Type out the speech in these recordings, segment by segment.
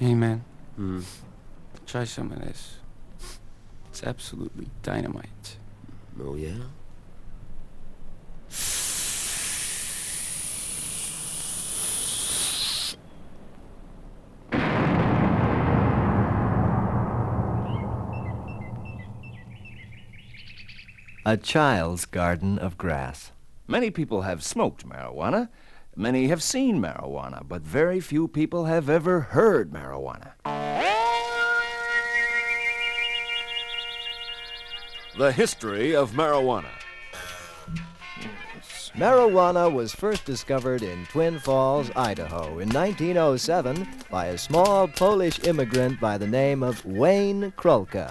Hey, man. Try some of this. It's absolutely dynamite. Oh, yeah? A child's garden of grass. Many people have smoked marijuana. Many have seen marijuana, but very few people have ever heard marijuana. The history of marijuana. Marijuana was first discovered in Twin Falls, Idaho in 1907 by a small Polish immigrant by the name of Wayne Krulka.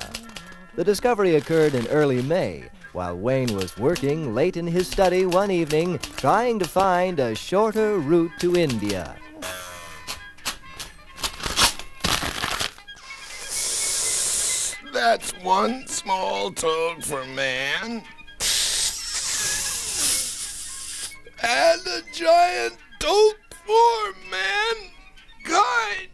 The discovery occurred in early May, while Wayne was working late in his study one evening trying to find a shorter route to India. That's one small tug for man. And a giant dope for mankind.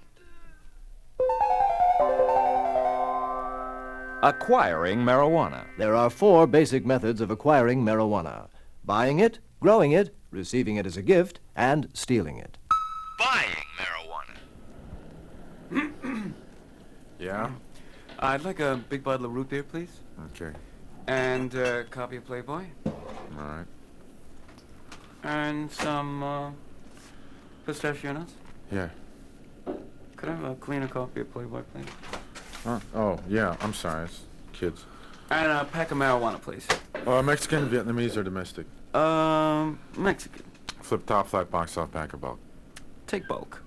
Acquiring marijuana. There are 4 basic methods of acquiring marijuana: buying it, growing it, receiving it as a gift, and stealing it. Buying marijuana. Yeah? I'd like a big bottle of root beer, please. Okay. And a copy of Playboy. All right. And some, pistachio nuts. Yeah. Could I have a cleaner copy of Playboy, please? Huh? Oh, yeah. I'm sorry. It's kids. And a pack of marijuana, please. Mexican, Vietnamese, or domestic? Mexican. Flip top, flat box, soft pack, or bulk? Take bulk.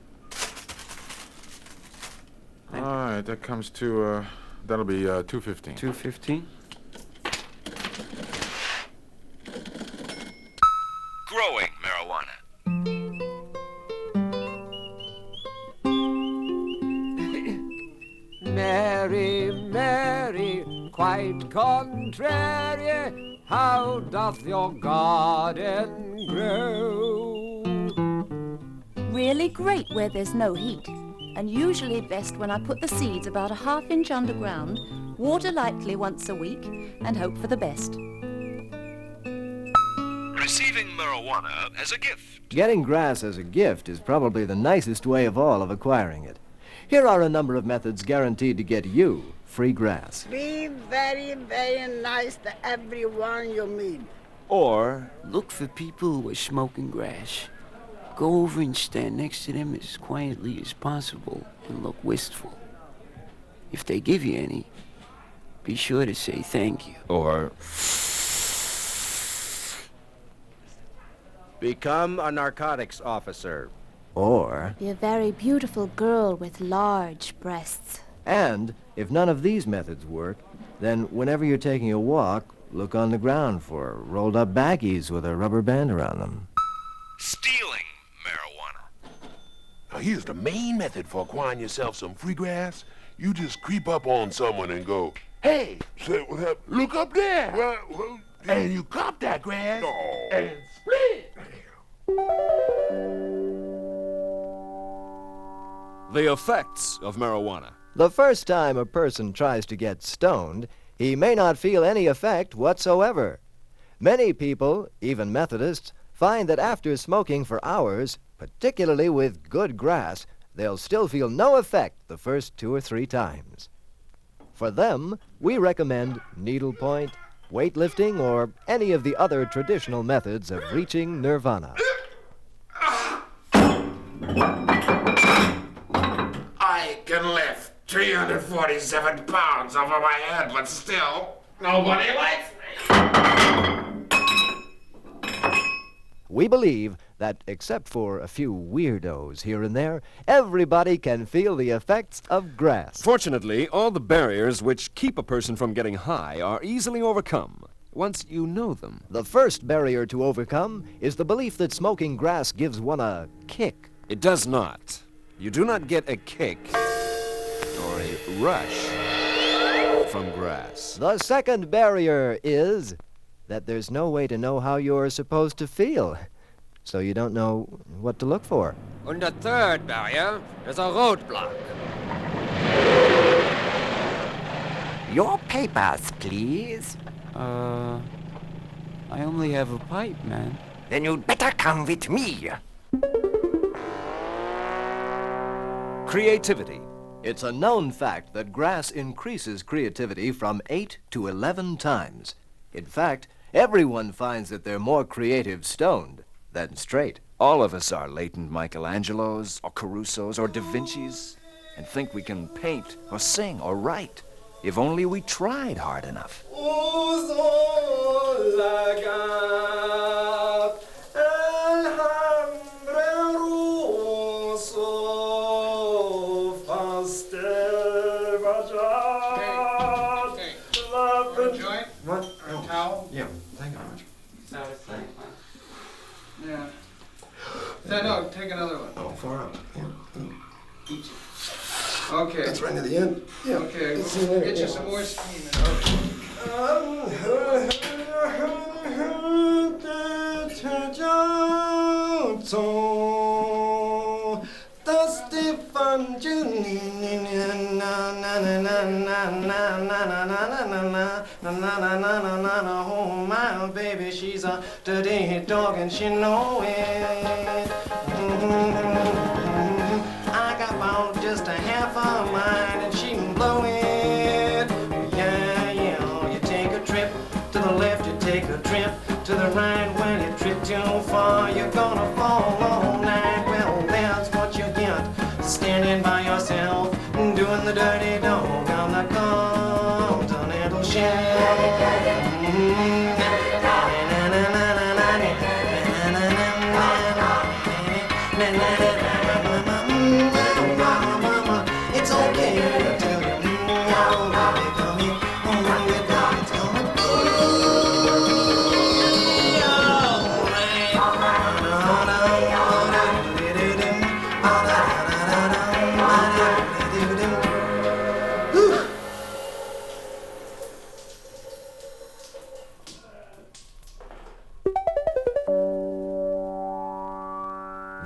All right. That comes to, that'll be, $2.15. $2.15. Growing marijuana. Mary, Mary, quite contrary, how doth your garden grow? Really great where there's no heat, and usually best when I put the seeds about a half-inch underground, water lightly once a week, and hope for the best. Receiving marijuana as a gift. Getting grass as a gift is probably the nicest way of all of acquiring it. Here are a number of methods guaranteed to get you free grass. Be very, very nice to everyone you meet. Or Look for people who are smoking grass. Go over and stand next to them as quietly as possible and look wistful. If they give you any, be sure to say thank you. Or Become a narcotics officer. Or, Be a very beautiful girl with large breasts. and if none of these methods work, then whenever you're taking a walk, look on the ground for rolled up baggies with a rubber band around them. stealing marijuana. Now, here's the main method for acquiring yourself some free grass. You just creep up on someone and go, "Hey, say what happened? Look up there." Well, and you cop that grass and split. The effects of marijuana. The first time a person tries to get stoned, he may not feel any effect whatsoever. Many people, even Methodists, find that after smoking for hours, particularly with good grass, they'll still feel no effect the first 2 or 3 times. For them, we recommend needlepoint, weightlifting, or any of the other traditional methods of reaching nirvana. I can lift 347 pounds over my head, but still, nobody likes me. We believe that, except for a few weirdos here and there, everybody can feel the effects of grass. Fortunately, all the barriers which keep a person from getting high are easily overcome once you know them. The first barrier to overcome is the belief that smoking grass gives one a kick. It does not. You do not get a kick or a rush from grass. The second barrier is that there's no way to know how you're supposed to feel, so you don't know what to look for. And the third barrier is a roadblock. Your papers, please. I only have a pipe, man. Then you'd better come with me. Creativity. It's a known fact that grass increases creativity from 8 to 11 times. In fact, everyone finds that they're more creative stoned than straight. All of us are latent Michelangelos, or Carusos, or Da Vincis, and think we can paint, or sing, or write, if only we tried hard enough. No, take another one. Oh, far out. Yeah. Each. Okay. That's right near the end. Yeah. Okay, Let's see we'll there, get you yeah. some more steam. Oh, my baby, she's a dirty dog and she know it. I got about just a half a mind and she can blow it. Yeah, yeah, you take a trip to the left, you take a trip to the right. When you trip too far, you're gonna fall all night. Well, that's what you get, standing by yourself, doing the dirty dog on the continental shelf. It's okay to tell you, baby, come here, your dog's gonna be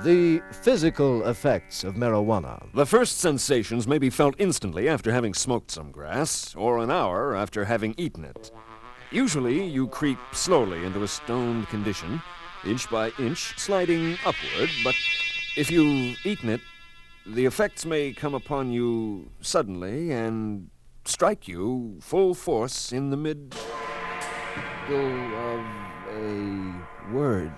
The physical effects of marijuana. The first sensations may be felt instantly after having smoked some grass, or an hour after having eaten it. Usually, you creep slowly into a stoned condition, inch by inch, sliding upward, but if you've eaten it, the effects may come upon you suddenly and strike you full force in the middle of a word.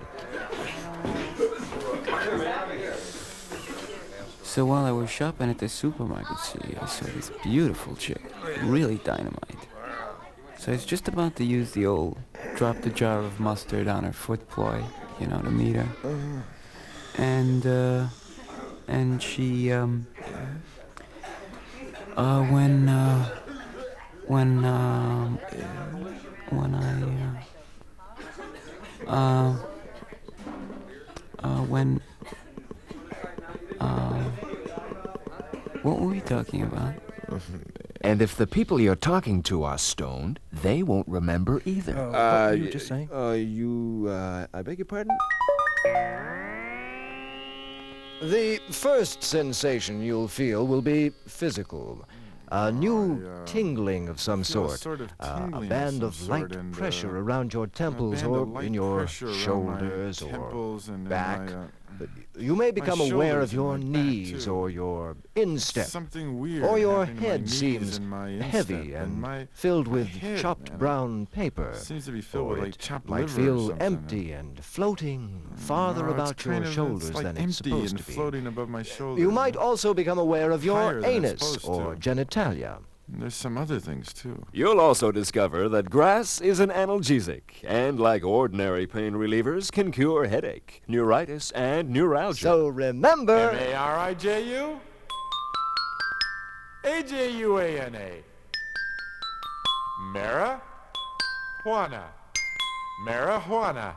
So while I was shopping at the supermarket, see, I saw this beautiful chick, really dynamite. So I was just about to use the old drop the jar of mustard on her foot ploy, you know, to meet her. And she, what were we talking about? And if the people you're talking to are stoned, they won't remember either. What were you just saying? I beg your pardon? The first sensation you'll feel will be physical. A new tingling of some sort. A band of light pressure around your temples or in your shoulders or back. But you may become aware of your knees or your instep. Something weird. Or your happening to my head knees seems and my heavy instep and my filled with head, chopped man. brown paper. Seems to be filled Or with like it chopped might liver or feel something. empty and floating farther No, it's about your kind of- shoulders it's like than empty it's supposed and to be. floating above my shoulders. You might also become aware of your Higher than it's anus supposed or to. genitalia. And there's some other things too. You'll also discover that grass is an analgesic, and like ordinary pain relievers, can cure headache, neuritis, and neuralgia. So remember... M-A-R-I-J-U? A-J-U-A-N-A. Marijuana. Marijuana.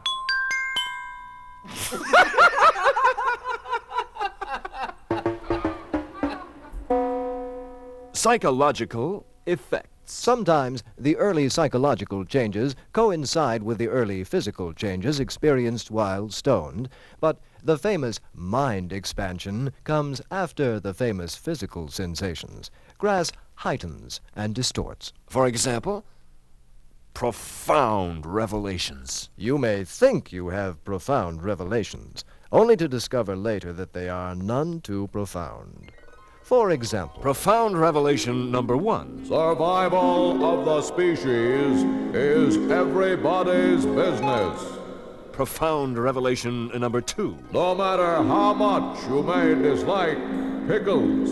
Psychological effects. habits. Sometimes the early psychological changes coincide with the early physical changes experienced while stoned, but the famous mind expansion comes after the famous physical sensations. Grass heightens and distorts. For example, profound revelations. You may think you have profound revelations, only to discover later that they are none too profound. For example, Profound revelation number 1. Survival of the species is everybody's business. Profound revelation number 2. No matter how much you may dislike pickles,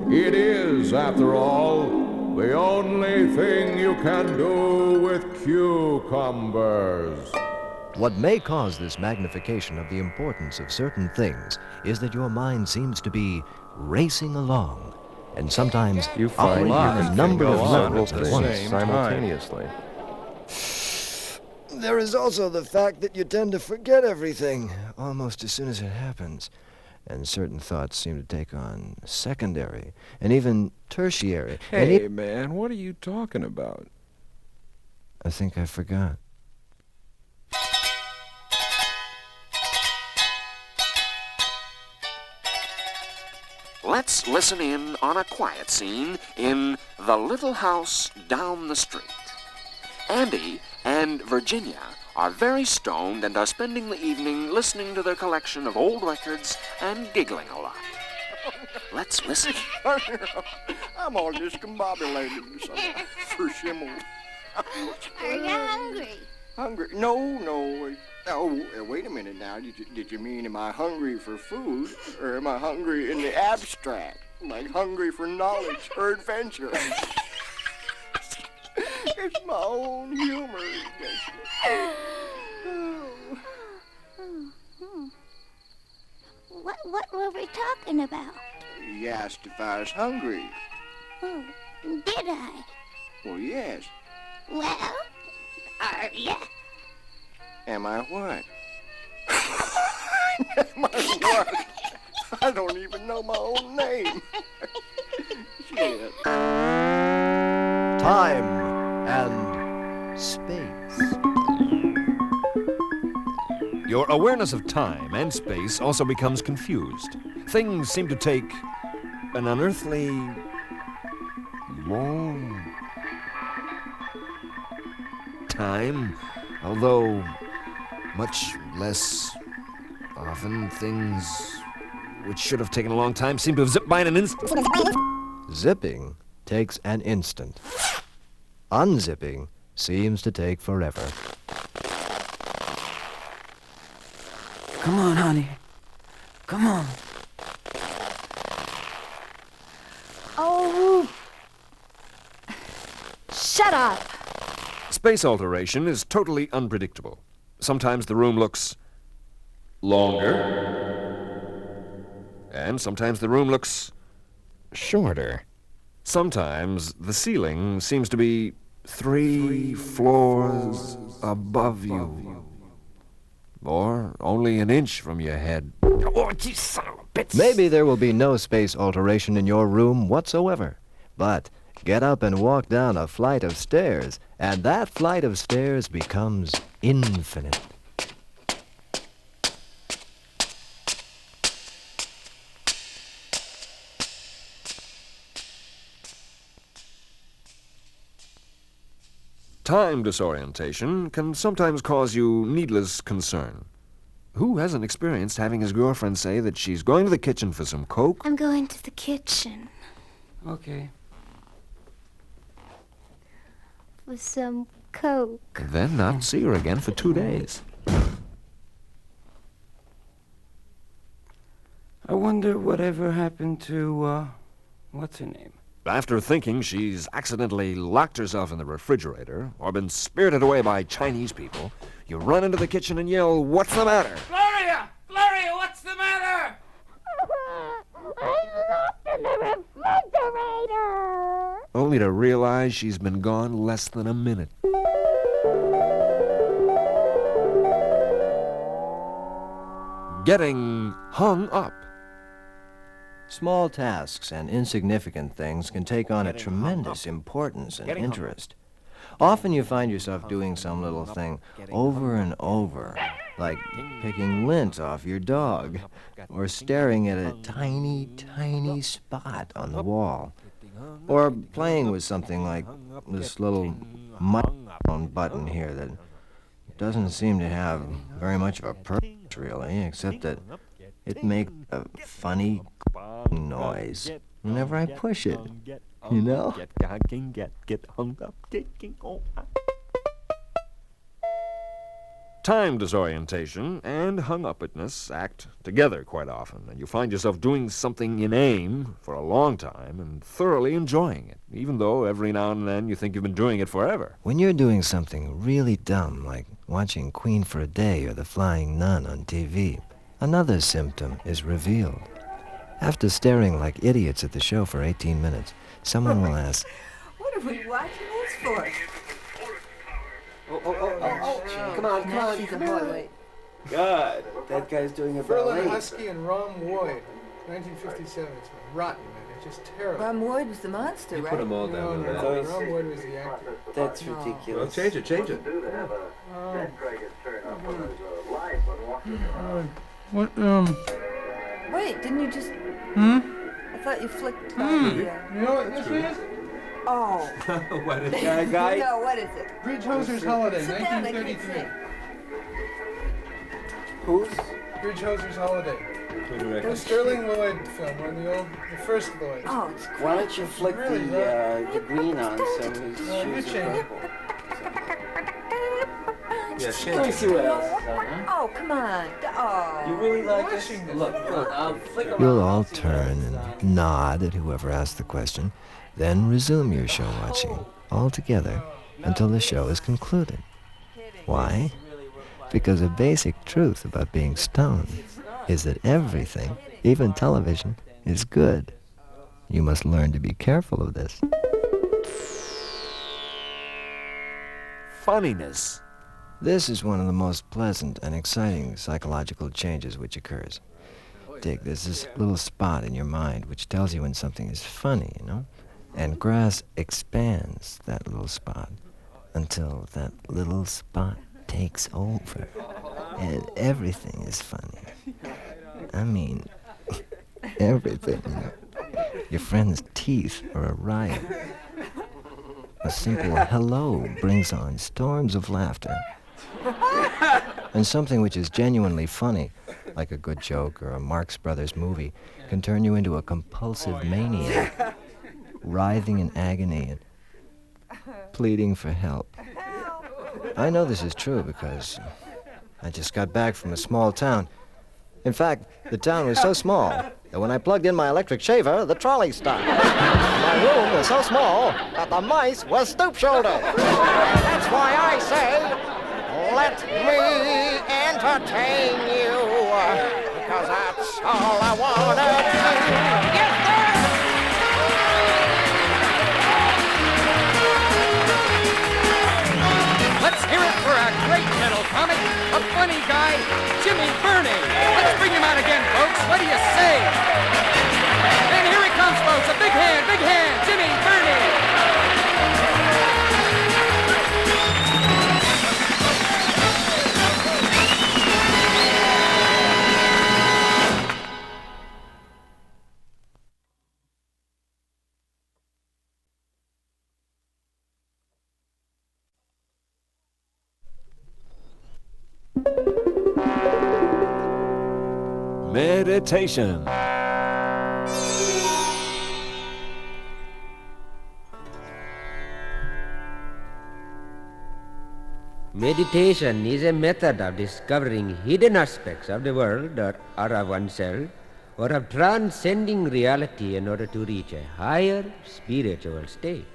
it is, after all, the only thing you can do with cucumbers. what may cause this magnification of the importance of certain things is that your mind seems to be racing along, and sometimes You find operating a number of levels at once. simultaneously. There is also the fact that you tend to forget everything almost as soon as it happens, and certain thoughts seem to take on secondary and even tertiary. and Hey, man, what are you talking about? I think I forgot. Let's listen in on a quiet scene in The Little House Down the Street. Andy and Virginia are very stoned and are spending the evening listening to their collection of old records and giggling a lot. Let's listen. I'm all discombobulated for shimmel. Are you hungry? Hungry? No. Oh, wait a minute now. Did you mean am I hungry for food, or am I hungry in the abstract? Like hungry for knowledge or adventure? It's my own humor. What were we talking about? You asked if I was hungry. Oh, did I? Well, yes. Well, are ya? Am I what? Am I what? I don't even know my own name. Shit. Time and space. Your awareness of time and space also becomes confused. Things seem to take an unearthly long time, although much less often things which should have taken a long time seem to have zipped by in an instant. Zipping takes an instant. Unzipping seems to take forever. Come on, honey. Come on. Oh! Shut up! Space alteration is totally unpredictable. Sometimes the room looks longer, and sometimes the room looks shorter. Sometimes the ceiling seems to be 3 floors above you, or only an inch from your head. Oh, you son of a bitch! Maybe there will be no space alteration in your room whatsoever, but get up and walk down a flight of stairs, and that flight of stairs becomes infinite. Time disorientation can sometimes cause you needless concern. Who hasn't experienced having his girlfriend say that she's going to the kitchen for some Coke? I'm going to the kitchen Okay. for some Coke. And then not see her again for 2 days. I wonder whatever happened to, what's her name? After thinking she's accidentally locked herself in the refrigerator or been spirited away by Chinese people, you run into the kitchen and yell, "What's the matter?" Gloria! Gloria, what's the matter? I locked in the refrigerator. Only to realize she's been gone less than a minute. Getting hung up. Small tasks and insignificant things can take on a tremendous importance and interest. Often you find yourself doing some little thing over and over, like picking lint off your dog, or staring at a tiny, tiny spot on the wall, or playing with something like this little microphone button here that doesn't seem to have very much of a purpose, really, except that it makes a funny noise whenever I push it, you know? Time disorientation and hung-upness act together quite often, and you find yourself doing something inane for a long time and thoroughly enjoying it, even though every now and then you think you've been doing it forever. When you're doing something really dumb, like watching Queen for a Day or The Flying Nun on TV, another symptom is revealed. After staring like idiots at the show for 18 minutes, someone will ask, What are we watching this for? Come on, Wait. God, that guy's doing a Berlin ballet. Husky and Rom Woyd, 1957. It's rotten, man. It's just terrible. Ron Woyd was the monster, right? Put them all No, down. no, There. no. Ron Woyd was the actor. That's No. ridiculous. Well, change it. What, Wait, didn't you just... I thought you flicked on the... you know what this is? Oh. What is Guy? No, what is it? Bridge Hoser's Holiday, Sit down, I can't 1933. see. Who's? Bridge Hoser's Holiday. The Sterling Lloyd film, one of the first Lloyd. Oh, it's great. Why don't you flick Really, the green on so his you shoes are change it. purple? Yeah, Let me see what else is on, huh? Oh, come on. Oh. You really like this? Watching this. Look, I'll flick around. you'll all turn and nod at whoever asked the question, then resume your show watching all together until the show is concluded. Why? Because a basic truth about being stoned is that everything, even television, is good. You must learn to be careful of this. Funniness. This is one of the most pleasant and exciting psychological changes which occurs. Dick, there's this little spot in your mind which tells you when something is funny, you know? And grass expands that little spot until that little spot takes over. And everything is funny. I mean, everything, you know? Your friend's teeth are a riot. A simple hello brings on storms of laughter. And something which is genuinely funny, like a good joke or a Marx Brothers movie, can turn you into a compulsive maniac, writhing in agony and pleading for help. I know this is true because I just got back from a small town. In fact, the town was so small that when I plugged in my electric shaver, the trolley stopped. My room was so small that the mice were stoop-shouldered. That's why I say, let me entertain you, because that's all I want to do. Yes, sir! Let's hear it for a great little comic, a funny guy, Jimmy Burney. Let's bring him out again, folks. What do you say? And here he comes, folks. A big hand, Jimmy Burney. Meditation. Meditation is a method of discovering hidden aspects of the world or of oneself, or of transcending reality in order to reach a higher spiritual state.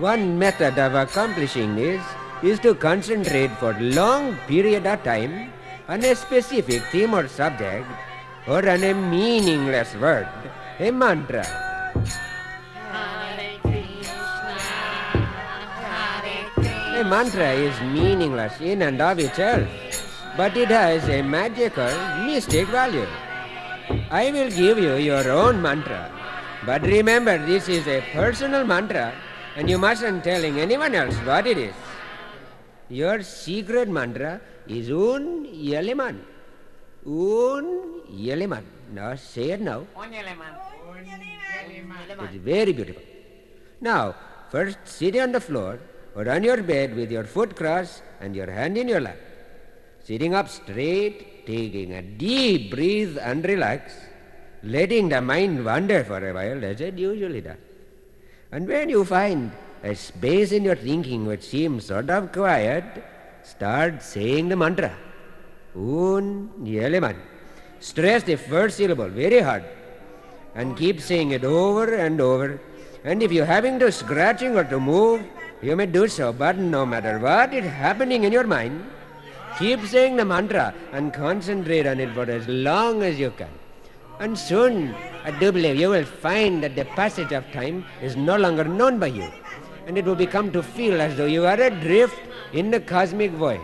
One method of accomplishing this is to concentrate for a long period of time on a specific theme or subject, or on a meaningless word, a mantra. A mantra is meaningless in and of itself. but it has a magical, mystic value. I will give you your own mantra, but remember this is a personal mantra and you mustn't telling anyone else what it is. Your secret mantra is Un Yeleman. Un Yeleman. Now say it now. It's very beautiful. Now, first sit on the floor or on your bed with your foot crossed and your hand in your lap. Sitting up straight, taking a deep breath and relax, letting the mind wander for a while as it usually does. And when you find a space in your thinking which seems sort of quiet, start saying the mantra. Un Yeleman. Stress the first syllable very hard and keep saying it over and over. And if you're having to scratching or to move, you may do so, but no matter what is happening in your mind, keep saying the mantra and concentrate on it for as long as you can. And soon, I do believe you will find that the passage of time is no longer known by you, and it will become to feel as though you are adrift in the cosmic void.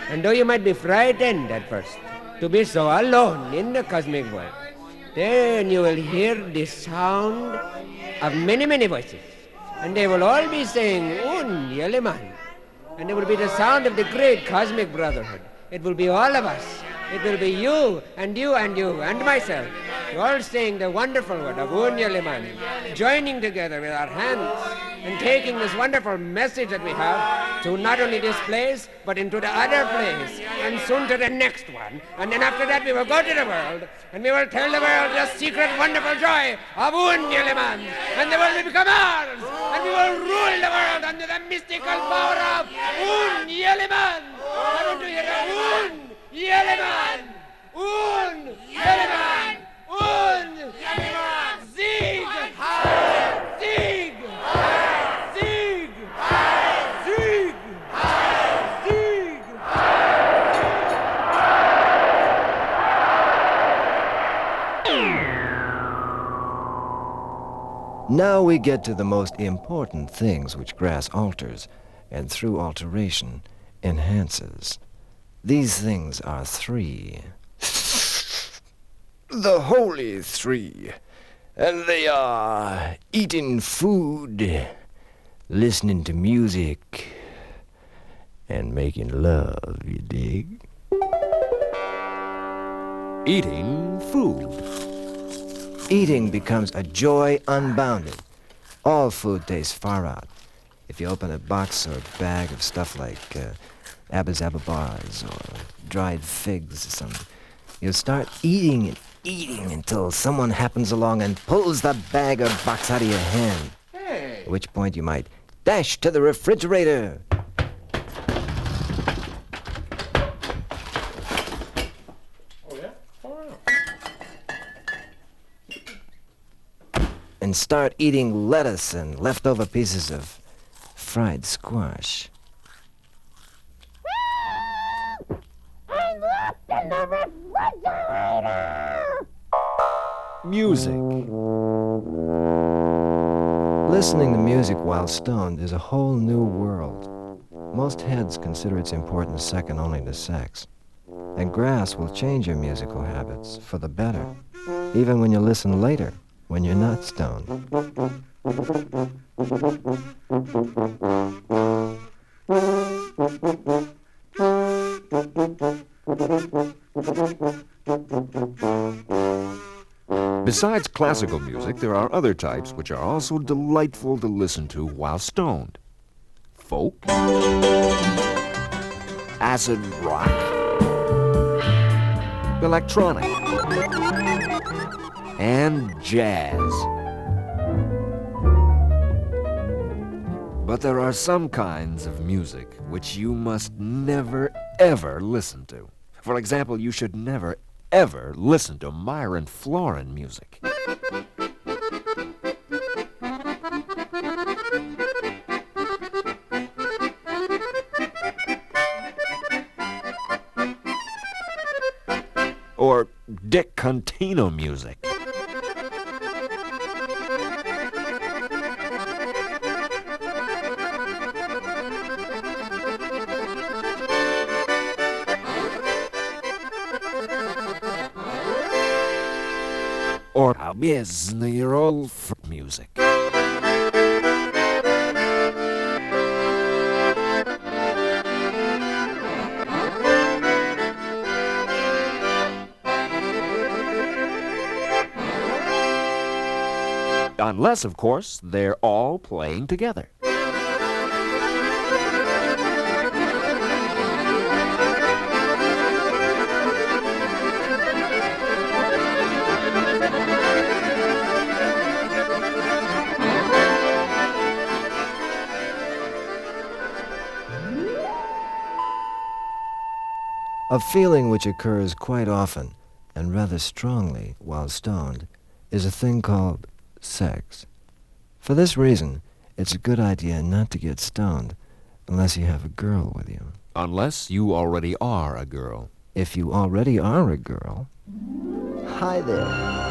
And though you might be frightened at first to be so alone in the cosmic void, then you will hear the sound of many, many voices, and they will all be saying Un Yeleman, and it will be the sound of the great cosmic brotherhood. It will be all of us. It will be you and you and you and myself, all saying the wonderful word of Un Yeleman, joining together with our hands and taking this wonderful message that we have to not only this place, but into the other place, and soon to the next one. And then after that we will go to the world, and we will tell the world the secret wonderful joy of Un Yeleman, and the world will become ours, and we will rule the world under the mystical power of Un Yeleman. I want to hear Un Yeleman! Un Yeleman! Un Yeleman! Sieg! Sieg! Sieg! Sieg! Sieg! Now we get to the most important things which grass alters, and through alteration, enhances. These things are three. The holy three. And they are eating food, listening to music, and making love, you dig? Eating food. Eating becomes a joy unbounded. All food tastes far out. If you open a box or bag of stuff like Abba's Abba bars or dried figs or something, you'll start eating and eating until someone happens along and pulls the bag or box out of your hand. Hey! At which point you might dash to the refrigerator. Oh, yeah? Far out. And start eating lettuce and leftover pieces of fried squash. Music. Listening to music while stoned is a whole new world. Most heads consider its importance second only to sex. And grass will change your musical habits for the better, even when you listen later, when you're not stoned. Besides classical music, there are other types which are also delightful to listen to while stoned. Folk, acid rock, electronic, and jazz. But there are some kinds of music which you must never, ever listen to. For example, you should never, ever listen to Myron Florin music. Or Dick Contino music. or roll for music. Unless, of course, they're all playing together. A feeling which occurs quite often and rather strongly while stoned is a thing called sex. For this reason, it's a good idea not to get stoned unless you have a girl with you. Unless you already are a girl. If you already are a girl, hi there.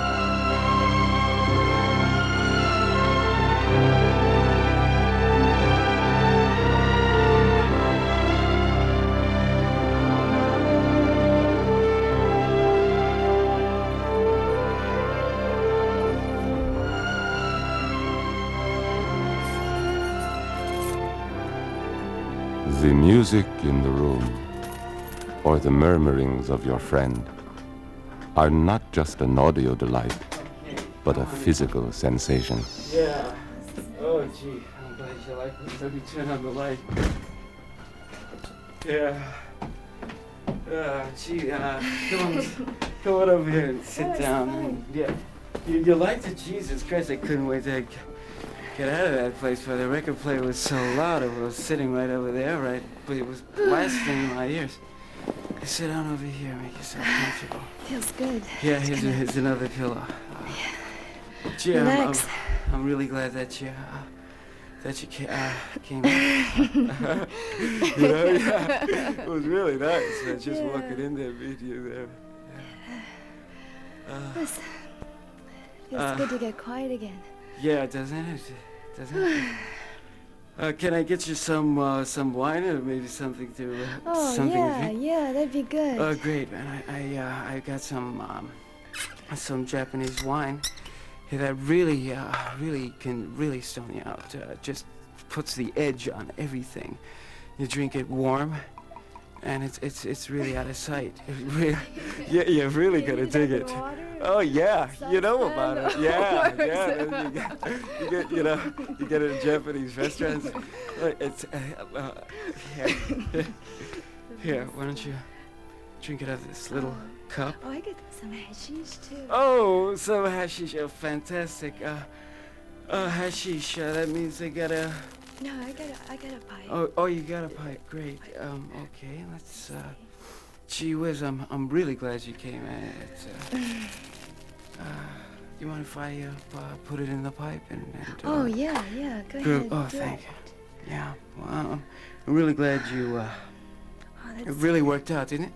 The music in the room, or the murmurings of your friend, are not just an audio delight, but a physical sensation. Yeah. Oh, gee. I'm glad you like this. Let me turn on the light. Yeah. Gee, come on over here and sit down. And, yeah. You liked it? Jesus Christ, I couldn't wait to get out of that place, but the record player was so loud. It was sitting right over there, right? But it was blasting in my ears. Sit down over here, make yourself comfortable. Feels good. Yeah, here's another pillow. Gee, I'm really glad that you came out. You know, yeah, it was really nice. Just walking in there, meeting you there. Feels good to get quiet again. Yeah, doesn't it? Doesn't it? Can I get you some wine or maybe something to? Something to drink? Yeah, that'd be good. Oh, great, man! I got some Japanese wine that really can stone you out. Just puts the edge on everything. You drink it warm, and it's really out of sight. Really, yeah, you're really gonna dig it. Oh yeah, you know about it. Yeah, yeah. You get it in Japanese restaurants. It's here. Why don't you drink it out of this little cup? Oh, I got some hashish too. Oh, some hashish. Oh, fantastic. Hashish. That means they got a. No, I got a pipe. Oh, you got a pipe. Great. Okay, let's. Gee whiz, I'm really glad you came. You mind if I put it in the pipe and oh yeah, go ahead. Oh, thank you. Yeah, well, I'm really glad you. It really worked out, didn't it?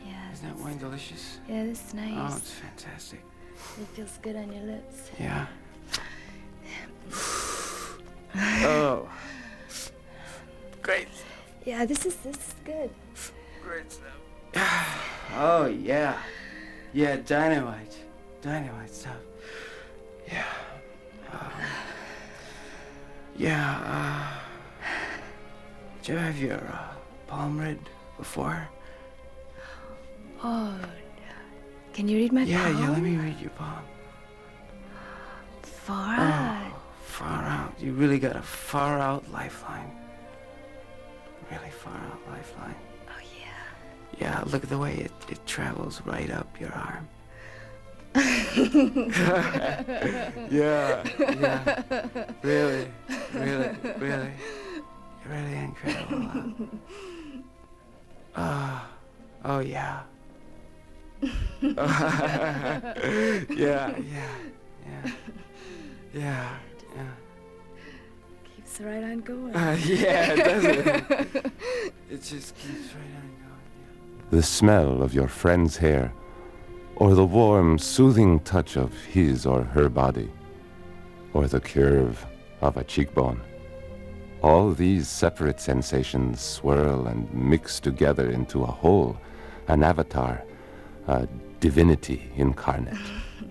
Yeah. Isn't that wine delicious? Yeah, this is nice. Oh, it's fantastic. It feels good on your lips. Yeah. Oh. Great. Yeah, this is good. Great stuff. Oh yeah. Yeah, dynamite stuff. Yeah. Did you have your palm read before? Oh, can you read my palm? Yeah, let me read your palm. Far out. Far out. You really got a far out lifeline. Really far out lifeline. Oh yeah. Yeah, look at the way it travels right up your arm. Yeah. Really incredible. Oh yeah. Yeah. Keeps right on going. Yeah, it doesn't. It just keeps right on going. The smell of your friend's hair, or the warm, soothing touch of his or her body, or the curve of a cheekbone. All these separate sensations swirl and mix together into a whole, an avatar, a divinity incarnate.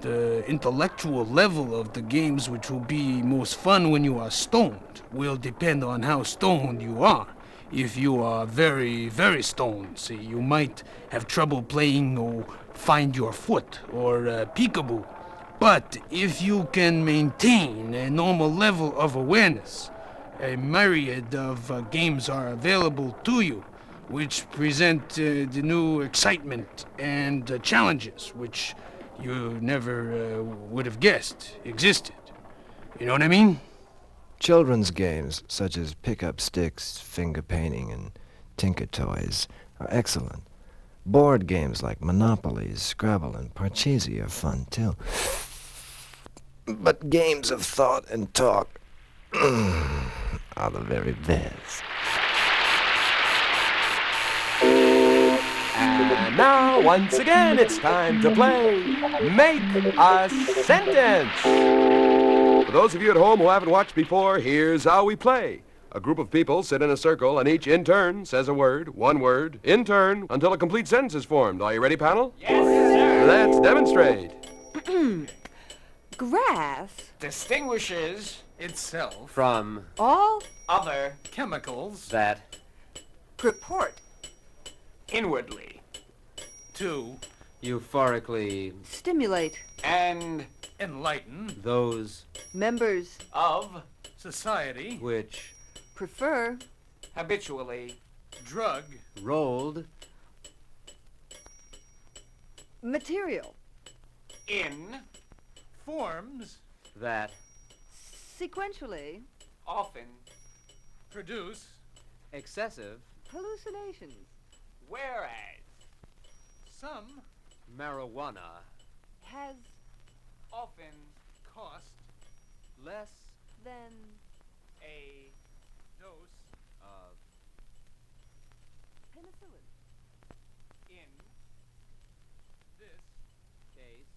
The intellectual level of the games which will be most fun when you are stoned will depend on how stoned you are. If you are very, very stoned, see, you might have trouble playing Find Your Foot or Peekaboo. But if you can maintain a normal level of awareness, a myriad of games are available to you, which present the new excitement and challenges which you never would have guessed existed. You know what I mean? Children's games such as pick-up sticks, finger painting, and Tinker Toys are excellent. Board games like Monopoly, Scrabble, and Parcheesi are fun too. But games of thought and talk are the very best. And now, once again, it's time to play Make a Sentence. For those of you at home who haven't watched before, here's how we play. A group of people sit in a circle, and each in turn says a word, one word, in turn, until a complete sentence is formed. Are you ready, panel? Yes, sir. Let's demonstrate. Grass? Distinguishes itself from All other chemicals that purport inwardly, to euphorically, stimulate and enlighten those members of society which prefer habitually drug rolled material in forms that sequentially often produce excessive, hallucinations. whereas some marijuana Has often cost less than a dose of penicillin. in this case